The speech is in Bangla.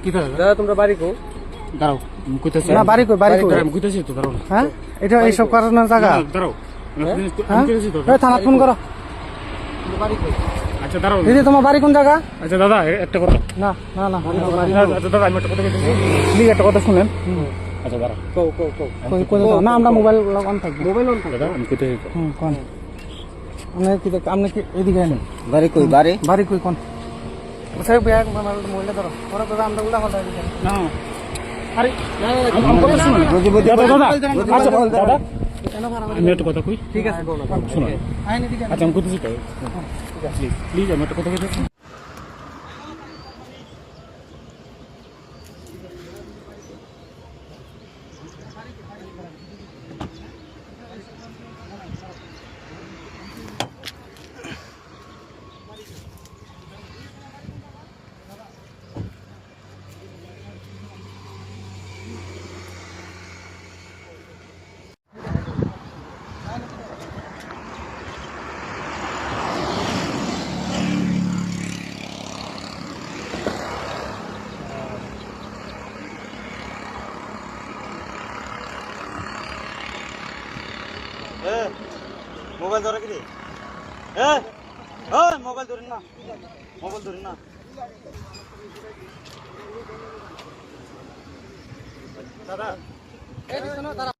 কি দাদা তোমরা বাড়ি কো? দাঁড়াও কইতাছি না, বাড়ি কই আমি কইতাছি তো, দাঁড়াও। হ্যাঁ এটা এইসব কারণের জায়গা, দাঁড়াও আমি কইতাছি তো। থানা ফোন করো। বাড়ি কই? আচ্ছা দাঁড়াও দিদি, তোমার বাড়ি কোন জায়গা? আচ্ছা দাদা একটা কথা, না না না আচ্ছা দাদা আমি একটা কথা কইতেছি, প্লিজ একটা কথা শুনেন। আচ্ছা দাঁড়াও কই না, আমরা মোবাইল অন থাকবে, মোবাইল অন থাকবে, দাদা আমি কইতেছি তো। কোন আপনি কি এদিকে আনেন? বাড়ি কই? বাড়ি কই কোন? সাহেব ব্যাগ মোবাইলটা ধরো, ওরা তো আমরা উল্টা পাল্টা দিচ্ছি না। আরে দাদা আমি একটা কথা কই, ঠিক আছে শুনুন। আচ্ছা আমি কইতেছি তো, প্লিজ আমি একটা কথা কইতেছি। মোবাইল ধরে কি রে? মোবাইল ধরেন না, মোবাইল ধরেন না দাদা।